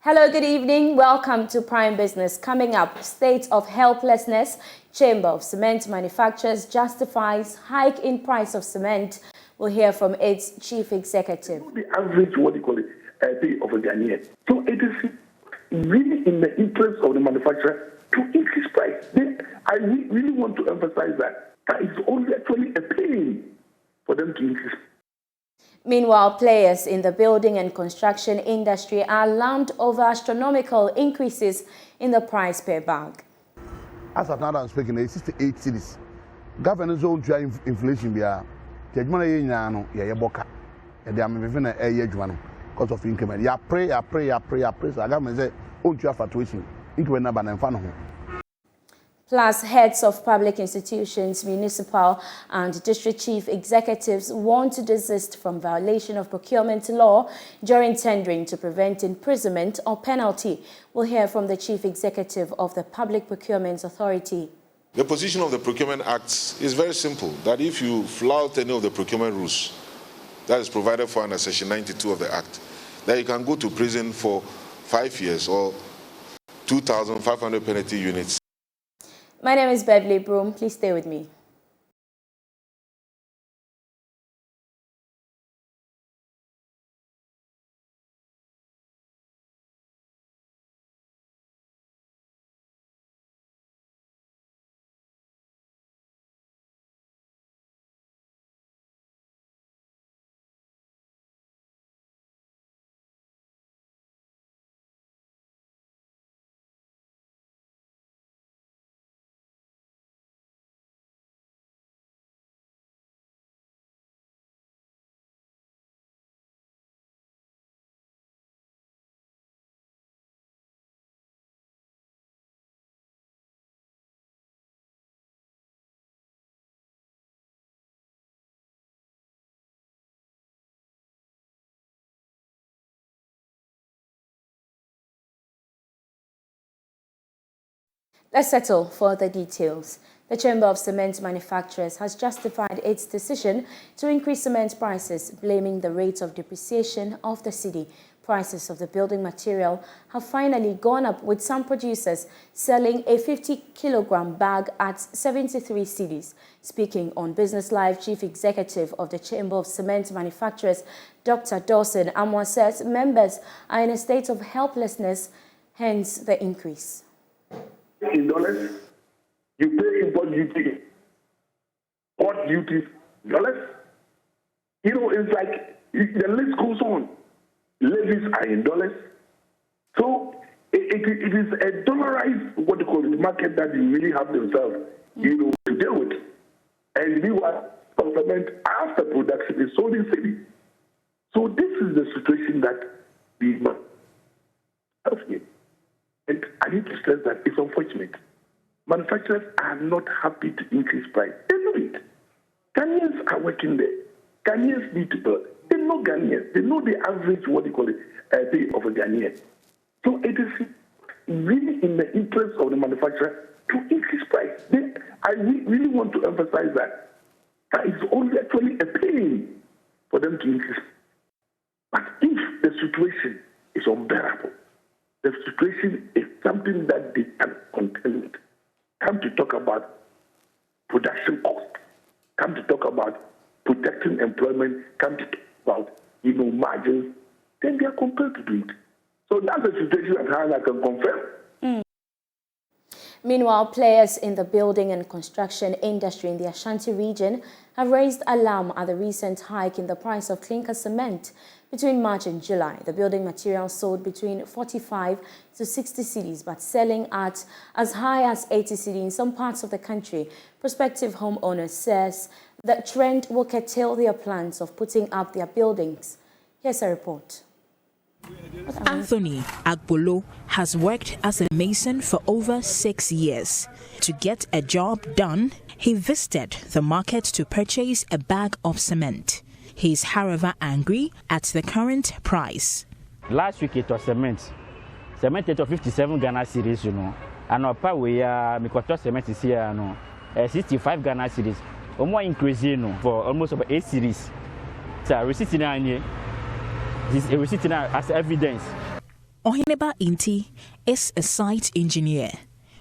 Hello, good evening. Welcome to Prime Business. Coming up, state of helplessness. Chamber of Cement Manufacturers justifies hike in price of cement. We'll hear from its chief executive. The average, pay of a Ghanaian. So it is really in the interest of the manufacturer to increase price. I really want to emphasize that it's only actually a pain for them to increase. Meanwhile, players in the building and construction industry are alarmed over astronomical increases in the price per bag. As of now, I'm speaking, 68 cities. Government's own inflation, because of income. You pray. So I government say, own fluctuation. Plus, heads of public institutions, municipal and district chief executives want to desist from violation of procurement law during tendering to prevent imprisonment or penalty. We'll hear from the chief executive of the Public Procurement Authority. The position of the Procurement Act is very simple, that if you flout any of the procurement rules that is provided for under Section 92 of the Act, that you can go to prison for 5 years or 2,500 penalty units. My name is Beverly Broohm. Please stay with me. Let's settle for the details. The Chamber of Cement Manufacturers has justified its decision to increase cement prices, blaming the rate of depreciation of the cedi. Prices of the building material have finally gone up, with some producers selling a 50-kilogram bag at 73 cedis. Speaking on Business Live, Chief Executive of the Chamber of Cement Manufacturers, Dr. Dawson Amwa, says members are in a state of helplessness, hence the increase. In dollars, you pay import duty, port duties, dollars. It's like the list goes on. Levies are in dollars. So it is a dollarized, market that you really have themselves, to deal with. And meanwhile, cement after production is sold in city. So this is the situation that we must have here. And I need to stress that it's unfortunate. Manufacturers are not happy to increase price. They know it. Ghanaians are working there. Ghanaians need to build. They know Ghanaians. They know the average, pay of a Ghanaian. So it is really in the interest of the manufacturer to increase price. I really want to emphasize that it's only actually a pain for them to increase. But if the situation is unbearable, the situation is something that they can contend with. Come to talk about production cost. Come to talk about protecting employment. Come to talk about, margins. Then they are compelled to do it. So that's the situation at hand I can confirm. Meanwhile, players in the building and construction industry in the Ashanti region have raised alarm at the recent hike in the price of clinker cement. Between March and July, the building material sold between 45 to 60 cedis, but selling at as high as 80 cedis in some parts of the country. Prospective homeowners says the trend will curtail their plans of putting up their buildings. Here's a report. Anthony Agbolo has worked as a mason for over 6 years. To get a job done, he visited the market to purchase a bag of cement. He is, however, angry at the current price. Last week it was cement. Cement it was 57 Ghana cedis, And our we are cement is here, 65 Ghana cedis. More increasing for almost over 8 cedis. So receipt in this receipt as evidence. Oheneba Inti is a site engineer.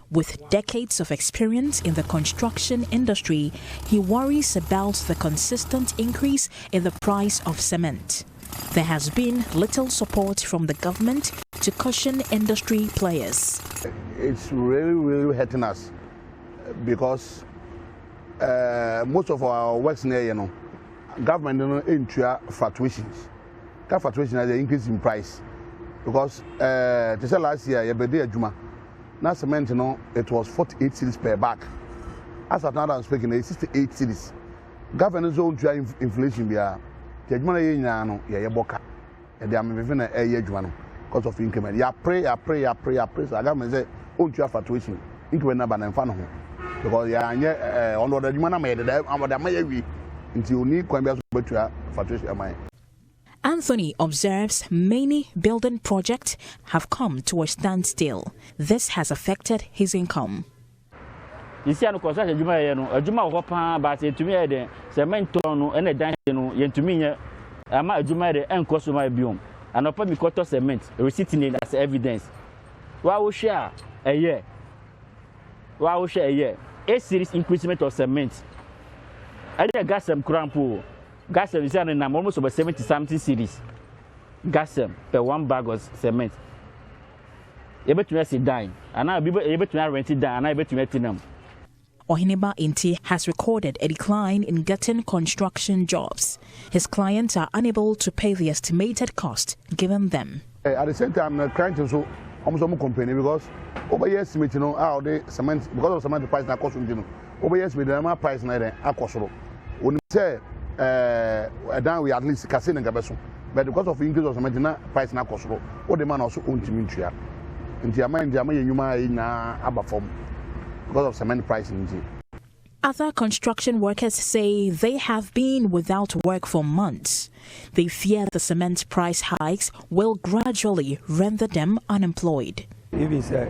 With decades of experience in the construction industry, he worries about the consistent increase in the price of cement. There has been little support from the government to cushion industry players. It's really hurting us because most of our works here, government into fluctuations. Fluctuation has an increase in price because last year, now cement, it was 48 cedis per bag. As of now, I'm speaking, it's 68 cedis. Government's own inflation, we are the boka, and they are moving a year because of increment. I pray. So government say, own fluctuation, increment number and fan because you are on the human made it until you need fluctuation. Anthony observes many building projects have come to a standstill. This has affected his income. You see, I construction a juma wapa, but to me, the cement and a dance, to me, I'm a juma and customer biome. And upon me, quarter cement, receipting it as evidence. Why will share a year? Why will share a year? A series increasement of cement. I did gas some crampo. Gas is almost over 70-something cedis. Gas per 1 bag of cement. Able to sit down, and I'll be able to rent it down, and I'm able to rent them. Oheneba Inti has recorded a decline in getting construction jobs. His clients are unable to pay the estimated cost given them. At the same time, I'm trying to so almost complaining because over years, how the cement because of cement price na cost over years, the price na cost. When say down we at least casino and gabeso, but because of increase of cement price na cost. What the man also own to me tria. Into your mind, na abafom because of cement pricing. Other construction workers say they have been without work for months. They fear the cement price hikes will gradually render them unemployed. Even say,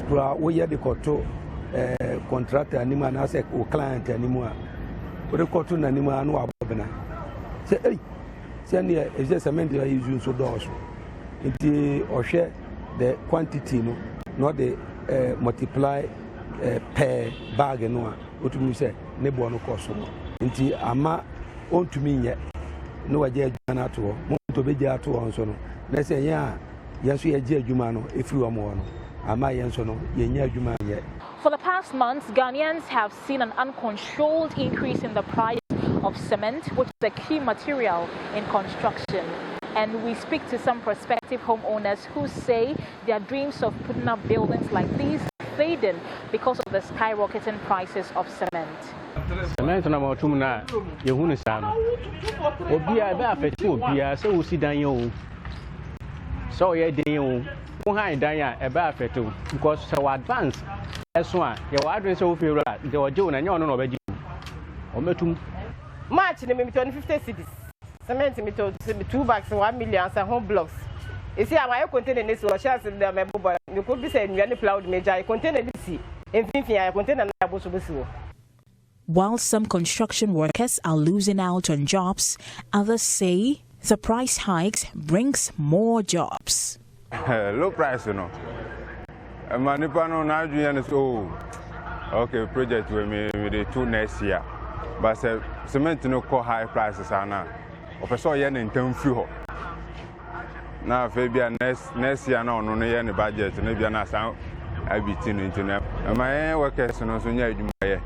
we are the contractor anymore, and I say, client anymore. But the cotton anymore, and what say, hey, send here is just cement you are using so doors. It or share the quantity, not the multiply per bag and no what to say neighbor no cost nti ama on to me yet no waje adwuma to mo to be ja to on so no na say ya so ye je adwuma no efiri o mo no ama ye so no ye nya adwuma ye. For the past months, Ghanaians have seen an uncontrolled increase in the price of cement, which is a key material in construction. And we speak to some prospective homeowners who say their dreams of putting up buildings like these are fading because of the skyrocketing prices of cement. Cement na matum na yehunu sano. Obia be afetu obia so usi dan yo. So ye den yo. Wo han dan ya e be afetu because so advance eso a ye wa adwen so fe ra de oje na nya ono no obeji. O metum March ni me 50 cities. Cement me to 2 bags 1 million and home blocks. You see, I contain this or shares in the mobile. You could be saying you are proud major. I contain this. In 50, I contain another. While some construction workers are losing out on jobs, others say the price hikes brings more jobs. Low price, you know. Manipano now doing so. Okay, project with me with the 2 next year. But cement no call high prices are now. Officer yen in term free. Now Fabian next year no yen budget maybe an sound I be into them. My workers no so near you.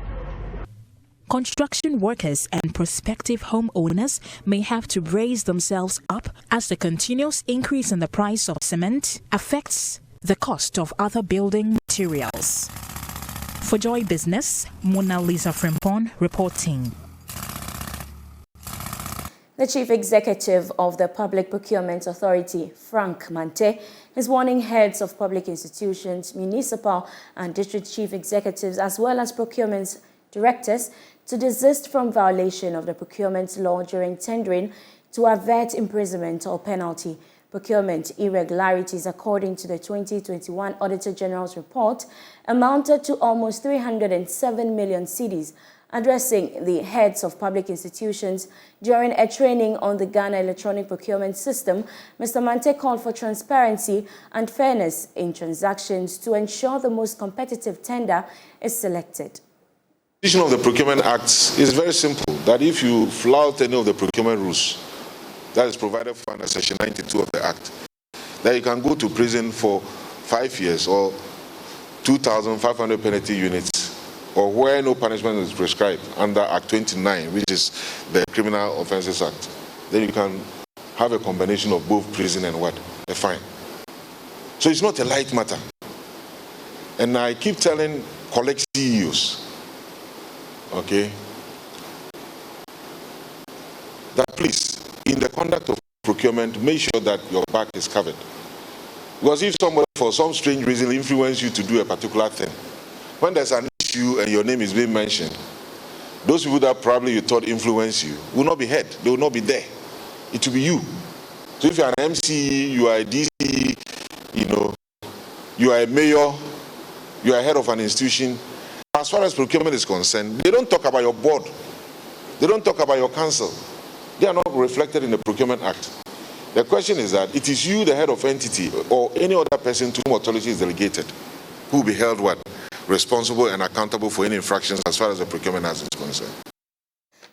Construction workers and prospective homeowners may have to brace themselves up as the continuous increase in the price of cement affects the cost of other building materials. For Joy Business, Mona Lisa Frimpong reporting. The Chief Executive of the Public Procurement Authority, Frank Mante, is warning heads of public institutions, municipal and district chief executives, as well as procurement directors, to desist from violation of the procurement law during tendering to avert imprisonment or penalty. Procurement irregularities, according to the 2021 Auditor General's report, amounted to almost 307 million cedis, Addressing the heads of public institutions during a training on the Ghana electronic procurement system, Mr. Mante called for transparency and fairness in transactions to ensure the most competitive tender is selected. The decision of the Procurement Act is very simple, that if you flout any of the procurement rules that is provided for under Section 92 of the Act, that you can go to prison for 5 years or 2,500 penalty units, or where no punishment is prescribed under Act 29, which is the Criminal Offences Act. Then you can have a combination of both prison and what? A fine. So it's not a light matter. And I keep telling college CEOs, okay, that please, in the conduct of procurement, make sure that your back is covered. Because if somebody, for some strange reason, influence you to do a particular thing, when there's an issue and your name is being mentioned, those people that probably you thought influence you will not be heard. They will not be there. It will be you. So if you're an MC, you are a DC, you are a mayor, you are head of an institution, as far as procurement is concerned, they don't talk about your board. They don't talk about your council. They are not reflected in the Procurement Act. The question is that it is you, the head of entity, or any other person to whom authority is delegated, who will be held what? Responsible and accountable for any infractions as far as the Procurement Act is concerned.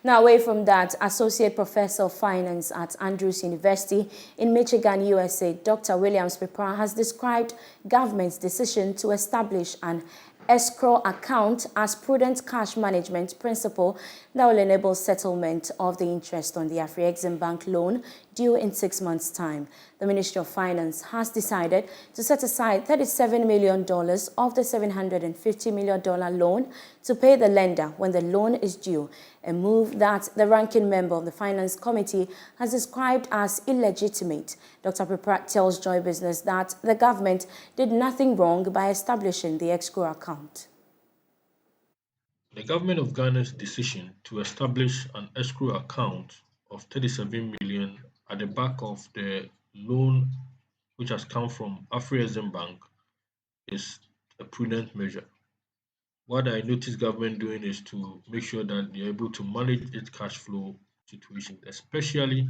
Now, away from that, Associate Professor of Finance at Andrews University in Michigan, USA, Dr. Williams Pepra has described government's decision to establish an escrow account as prudent cash management principle that will enable settlement of the interest on the Afrexim Bank loan due in 6 months' time. The Ministry of Finance has decided to set aside $37 million of the $750 million loan to pay the lender when the loan is due, a move that the ranking member of the Finance Committee has described as illegitimate. Dr. Pepra tells Joy Business that the government did nothing wrong by establishing the escrow account. The government of Ghana's decision to establish an escrow account of $37 million at the back of the loan which has come from Afrexim Bank is a prudent measure. What I notice government doing is to make sure that they're able to manage its cash flow situation, especially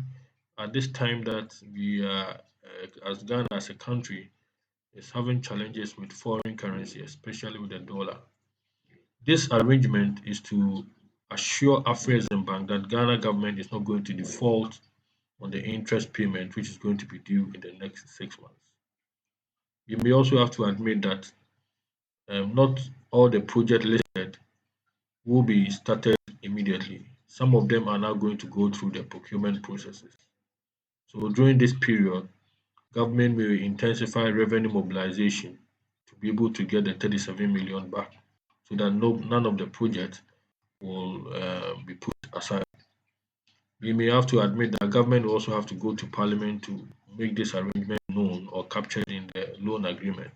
at this time that we are, as Ghana as a country, is having challenges with foreign currency, especially with the dollar. This arrangement is to assure Afrexim Bank that Ghana government is not going to default on the interest payment, which is going to be due in the next 6 months. You may also have to admit that not all the projects listed will be started immediately. Some of them are now going to go through the procurement processes. So during this period, government may intensify revenue mobilization to be able to get the $37 million back, so that none of the projects will be put aside. We may have to admit that government will also have to go to Parliament to make this arrangement known or captured in the loan agreement,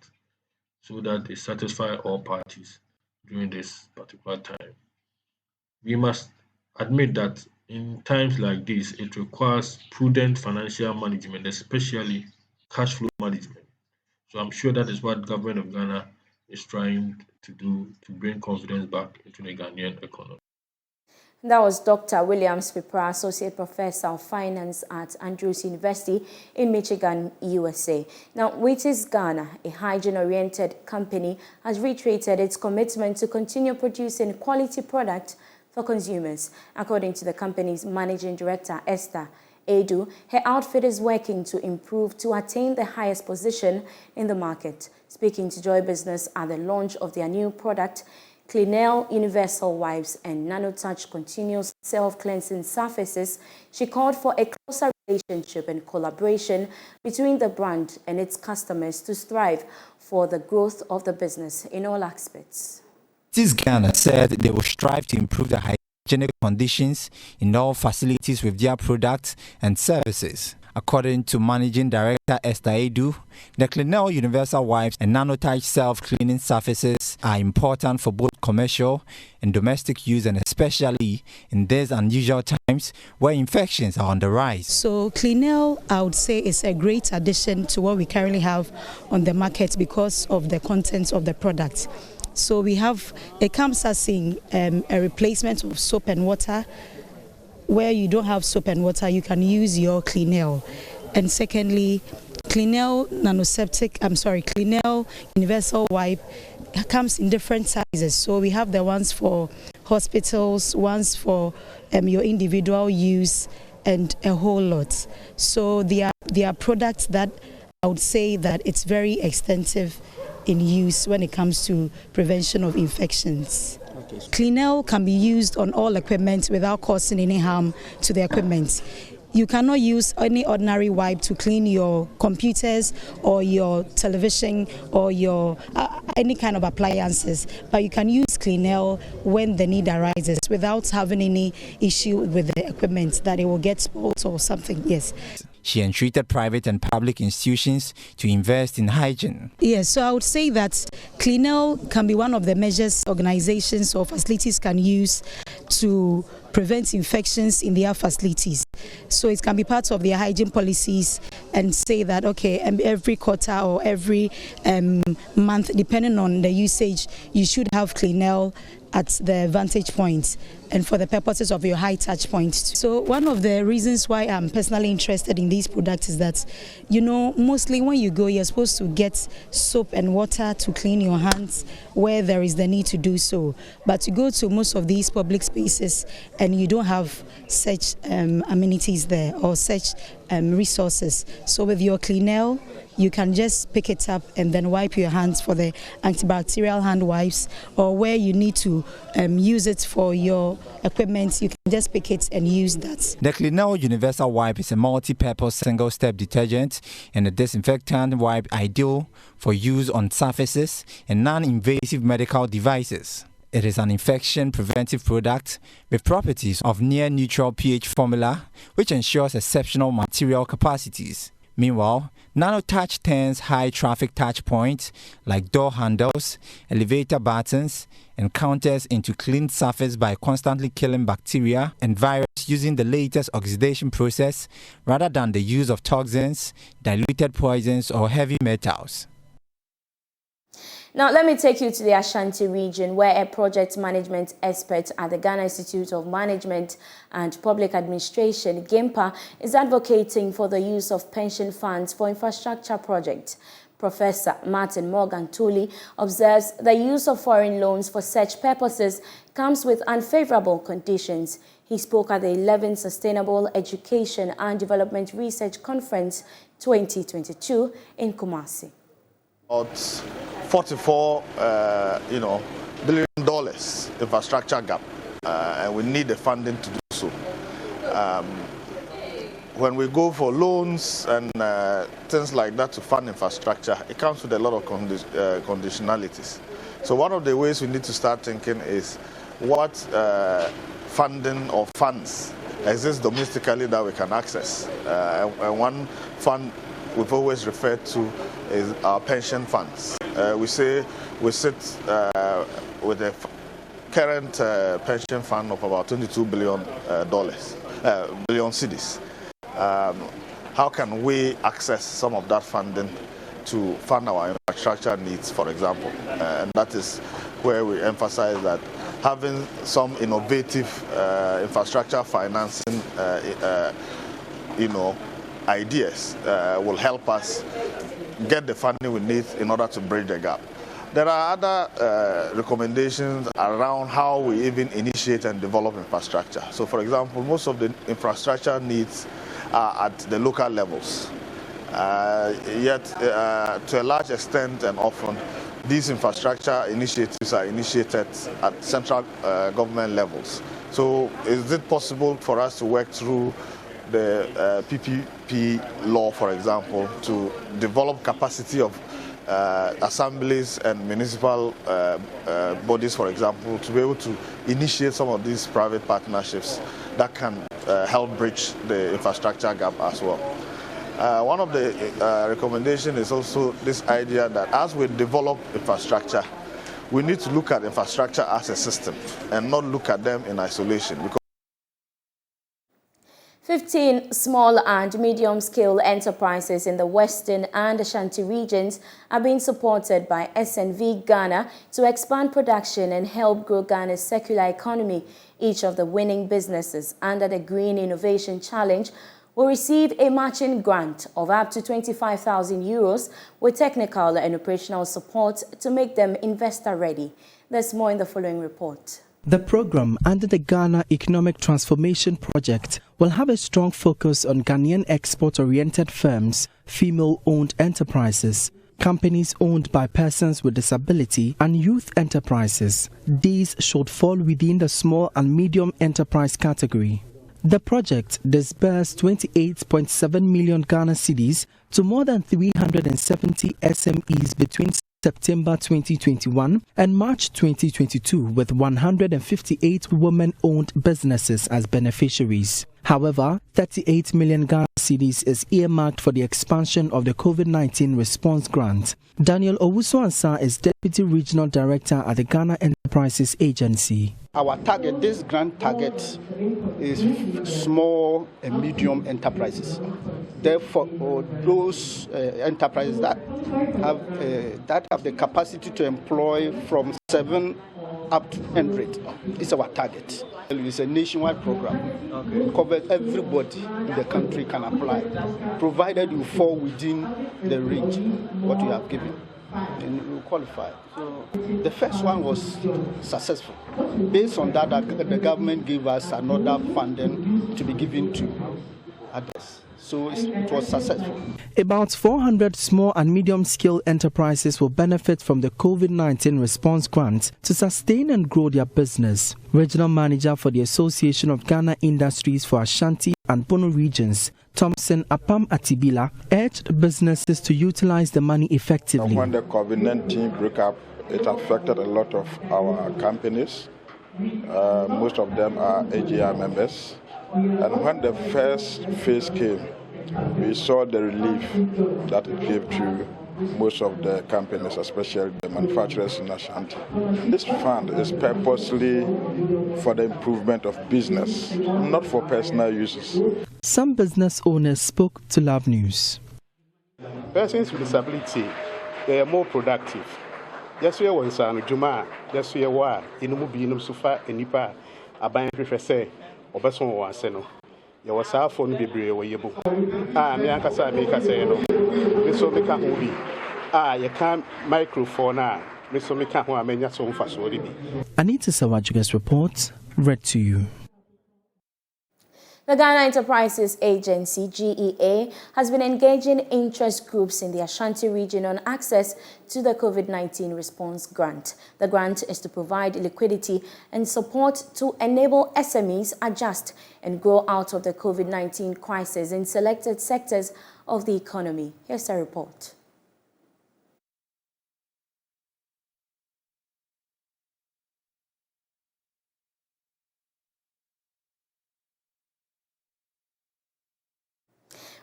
so that they satisfy all parties during this particular time. We must admit that in times like this, it requires prudent financial management, especially cash flow management. So I'm sure that is what government of Ghana is trying to do to bring confidence back into the Ghanaian economy. That was Dr. Williams Pepra, Associate Professor of Finance at Andrews University in Michigan, USA. Now, Witties Ghana, a hygiene-oriented company, has reiterated its commitment to continue producing quality products for consumers. According to the company's Managing Director, Esther Edu, her outfit is working to improve to attain the highest position in the market. Speaking to Joy Business at the launch of their new product, Clinell Universal Wipes and NanoTouch Continuous Self-Cleansing Surfaces, she called for a closer relationship and collaboration between the brand and its customers to strive for the growth of the business in all aspects. Witties Ghana said they will strive to improve the hygienic conditions in all facilities with their products and services. According to Managing Director Esther Edu, the Clinell Universal Wipes and NanoTouch self-cleaning surfaces are important for both commercial and domestic use, and especially in these unusual times where infections are on the rise. So Clinell, I would say, is a great addition to what we currently have on the market because of the contents of the products. So we have, it comes as in a replacement of soap and water. Where you don't have soap and water, you can use your Cleanel. And secondly, Cleanel Cleanel Universal Wipe comes in different sizes. So we have the ones for hospitals, ones for your individual use, and a whole lot. So they are products that I would say that it's very extensive in use when it comes to prevention of infections. Okay. Cleanel can be used on all equipment without causing any harm to the equipment. You cannot use any ordinary wipe to clean your computers or your television or your any kind of appliances, but you can use Cleanel when the need arises without having any issue with the equipment that it will get spoiled or something. Yes. She entreated private and public institutions to invest in hygiene. Yes, so I would say that Cleanel can be one of the measures organizations or facilities can use to prevent infections in their facilities. So it can be part of their hygiene policies and say that, okay, every quarter or every month, depending on the usage, you should have Cleanel at the vantage point and for the purposes of your high touch points. So one of the reasons why I'm personally interested in these products is that, you know, mostly when you go, you're supposed to get soap and water to clean your hands where there is the need to do so. But you go to most of these public spaces and you don't have such amenities there or such resources. So with your Cleanel, you can just pick it up and then wipe your hands for the antibacterial hand wipes, or where you need to use it for your equipment, you can just pick it and use that. The Cleanel Universal Wipe is a multi-purpose single-step detergent and a disinfectant wipe ideal for use on surfaces and non-invasive medical devices. It is an infection preventive product with properties of near neutral pH formula, which ensures exceptional material capacities. Meanwhile, NanoTouch turns high traffic touch points like door handles, elevator buttons, and counters into clean surface by constantly killing bacteria and virus using the latest oxidation process rather than the use of toxins, diluted poisons, or heavy metals. Now, let me take you to the Ashanti region, where a project management expert at the Ghana Institute of Management and Public Administration, GIMPA, is advocating for the use of pension funds for infrastructure projects. Professor Martin Morgan Tully observes the use of foreign loans for such purposes comes with unfavorable conditions. He spoke at the 11th Sustainable Education and Development Research Conference 2022 in Kumasi. About $44 billion infrastructure gap, and we need the funding to do so. When we go for loans and things like that to fund infrastructure, it comes with a lot of conditionalities. So one of the ways we need to start thinking is what funding or funds exist domestically that we can access. And one fund we've always referred to is our pension funds. We say we sit with a current pension fund of about $22 billion cedis. How can we access some of that funding to fund our infrastructure needs, for example? And that is where we emphasize that having some innovative infrastructure financing, ideas will help us get the funding we need in order to bridge the gap. There are other recommendations around how we even initiate and develop infrastructure. So, for example, most of the infrastructure needs are at the local levels. Yet, to a large extent and often, these infrastructure initiatives are initiated at central government levels. So, is it possible for us to work through the PPP law, for example, to develop capacity of assemblies and municipal bodies, for example, to be able to initiate some of these private partnerships that can help bridge the infrastructure gap as well. One of the recommendations is also this idea that as we develop infrastructure, we need to look at infrastructure as a system and not look at them in isolation. 15 small and medium-scale enterprises in the Western and Ashanti regions are being supported by SNV Ghana to expand production and help grow Ghana's circular economy. Each of the winning businesses under the Green Innovation Challenge will receive a matching grant of up to 25,000 euros with technical and operational support to make them investor-ready. There's more in the following report. The program under the Ghana Economic Transformation Project will have a strong focus on Ghanaian export-oriented firms, female-owned enterprises, companies owned by persons with disability, and youth enterprises. These should fall within the small and medium enterprise category. The project disbursed 28.7 million Ghana cedis to more than 370 SMEs between September 2021 and March 2022, with 158 women-owned businesses as beneficiaries. However, 38 million Ghana cedis is earmarked for the expansion of the COVID-19 response grant. Daniel Owusu-Ansah is Deputy Regional Director at the Ghana Enterprises Agency. Our target, this grant target, is small and medium enterprises. Therefore, those enterprises that have the capacity to employ from 7 up to 100 is our target. It's a nationwide program. It covers everybody in the country can apply, provided you fall within the range what you have given, and you qualify. So the first one was successful. Based on that, the government gave us another funding to be given to others. So it was successful. About 400 small and medium-scale enterprises will benefit from the COVID-19 response grant to sustain and grow their business. Regional Manager for the Association of Ghana Industries for Ashanti and Bono regions, Thompson Apam Atibila, urged businesses to utilize the money effectively. When the COVID-19 broke up, it affected a lot of our companies. Most of them are AGI members. And when the first phase came, we saw the relief that it gave to most of the companies, especially the manufacturers in Ashanti. This fund is purposely for the improvement of business, not for personal uses. Some business owners spoke to Love News. Persons with disability, they are more productive. Yes, we are one son, Juma, yes, we are in Sufa, and Nipa, a bank prefer Obason was seno. You was our phone be brave or you book. Miankasa make us say no. Miss Omika movie. You can't microphone. Miss Omika who I mean, so fast already. Anita Sawajuga's report read to you. The Ghana Enterprises Agency, GEA, has been engaging interest groups in the Ashanti region on access to the COVID-19 response grant. The grant is to provide liquidity and support to enable SMEs adjust and grow out of the COVID-19 crisis in selected sectors of the economy. Here's a report.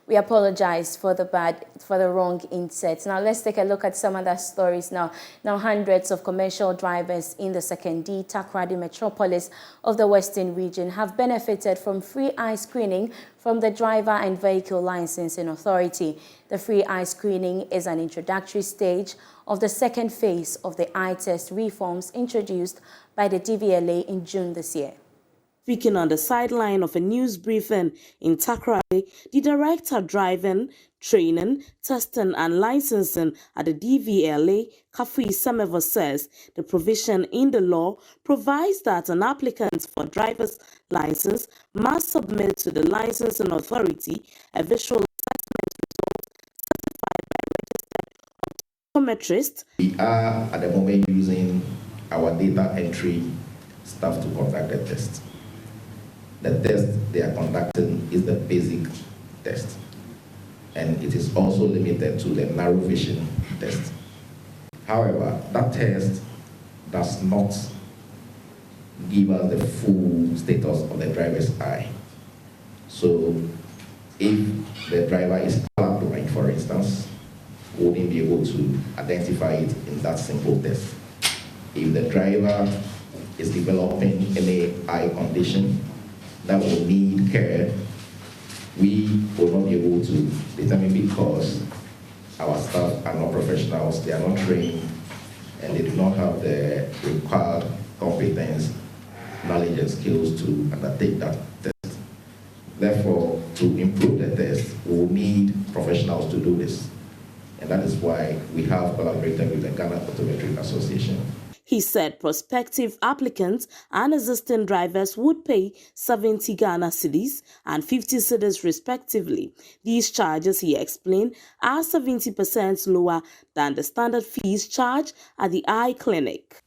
We apologize for the wrong inserts. Now let's take a look at some other stories now. Now hundreds of commercial drivers in the Second D Takoradi metropolis of the Western region have benefited from free eye screening from the Driver and Vehicle Licensing Authority. The free eye screening is an introductory stage of the second phase of the eye test reforms introduced by the DVLA in June this year. Speaking on the sideline of a news briefing in Takoradi, the Director Driving, Training, Testing and Licensing at the DVLA, Kafui Semevo, says the provision in the law provides that an applicant for driver's license must submit to the licensing authority a visual assessment result certified by registered optometrist. We are at the moment using our data entry staff to conduct the test. The test they are conducting is the basic test, and it is also limited to the narrow vision test. However, that test does not give us the full status of the driver's eye. So if the driver is colorblind, for instance, we wouldn't be able to identify it in that simple test. If the driver is developing any eye condition that will need care, we will not be able to determine because our staff are not professionals, they are not trained, and they do not have the required competence, knowledge, and skills to undertake that test. Therefore, to improve the test, we will need professionals to do this. And that is why we have collaborated with the Ghana Optometric Association. He said prospective applicants and existing drivers would pay 70 Ghana cedis and 50 cedis respectively. These charges, he explained, are 70% lower than the standard fees charged at the eye clinic.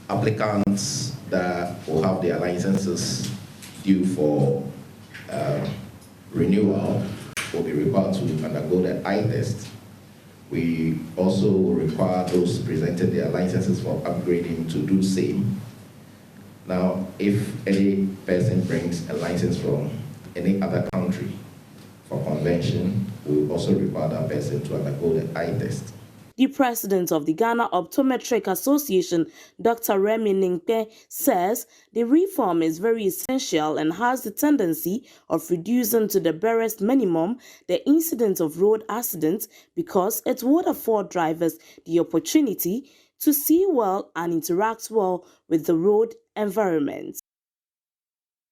Applicants that will have their licenses due for renewal will be required to undergo the eye test. We also require those presenting their licenses for upgrading to do same. Now, if any person brings a license from any other country for convention, we will also require that person to undergo the eye test. The president of the Ghana Optometric Association, Dr. Remy Ninkpe, says the reform is very essential and has the tendency of reducing to the barest minimum the incidence of road accidents because it would afford drivers the opportunity to see well and interact well with the road environment.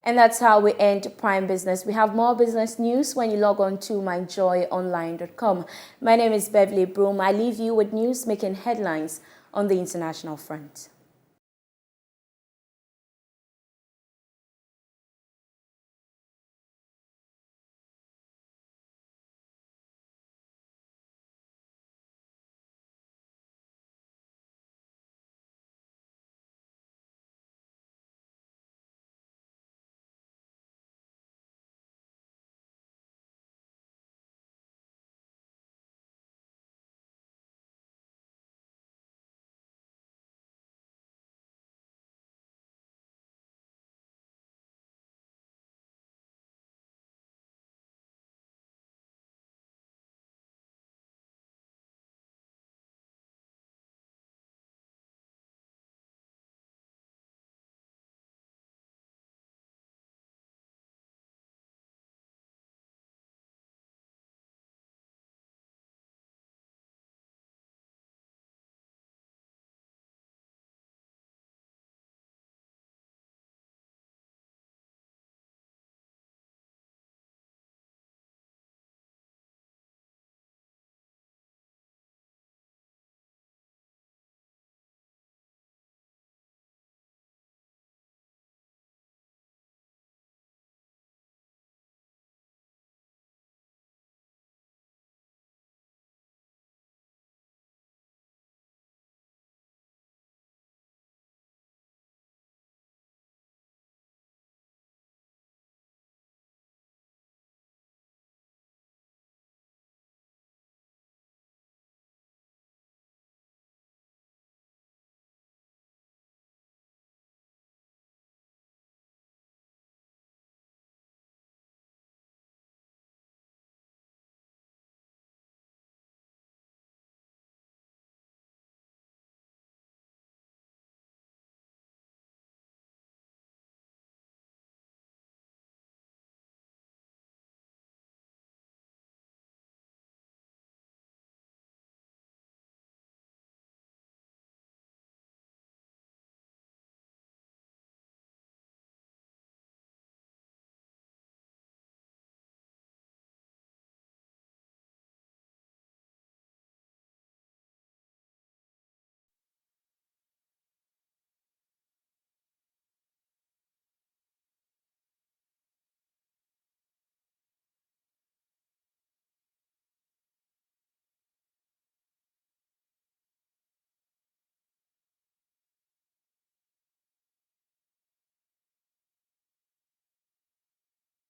And that's how we end Prime Business. We have more business news when you log on to myjoyonline.com. My name is Beverly Broohm. I leave you with news making headlines on the international front.